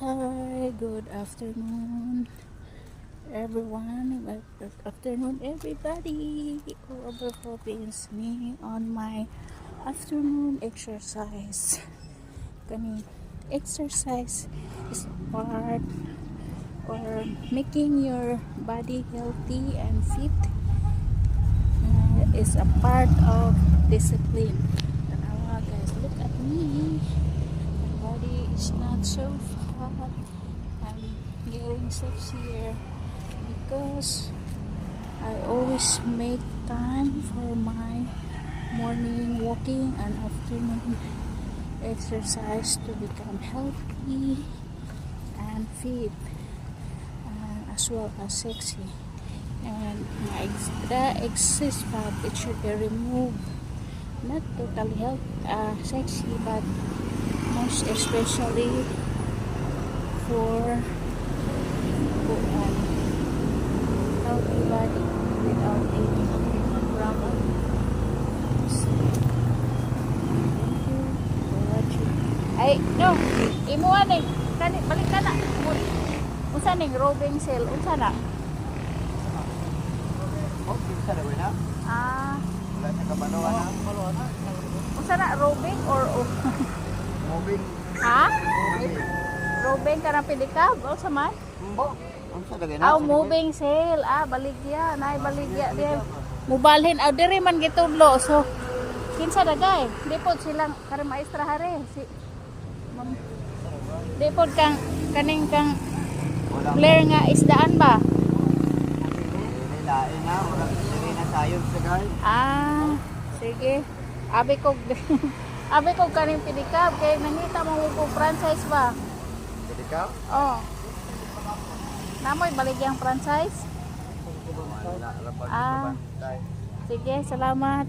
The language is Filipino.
Hi, good afternoon, everyone. Good afternoon, everybody. All over Philippines, me on my afternoon exercise. Kani exercise is part or making your body healthy and fit is a part of discipline. Tanawa guys, look at me. My body is not so fat. I'm getting sexier because I always make time for my morning walking and afternoon exercise to become healthy and fit, as well as sexy. And the excess fat, it should be removed. Not totally sexy, but most especially for healthy body without any problem. Thank you for watching. Ay, no, imuan eh. Balik ka na. Unsa ning roving sale? Unsa na? Oh, bisa na ba na? Ah, Wala sa kabanawa na. unsa na roving or Moving. ha? Moving. Roving ka ng pedicab o sa man? Mbo. Ang sa lagay na. Ah, moving sale. Ah, baligya. Nay, baligya din. Mubalhin. Ah, diri man gitudlo. So, kinsa dagay? Di po silang karing maestra hare. Di po kang kaning kang Blair nga isdaan ba? Lain na. Wala diri na sayon sa guys. Ah, sige. Abi ko abi ko kaning pedicab kay nangita mo ko franchise ba? Jadi ka? Oh. Namoy baligyang franchise? Wala. Ah. Sige, salamat.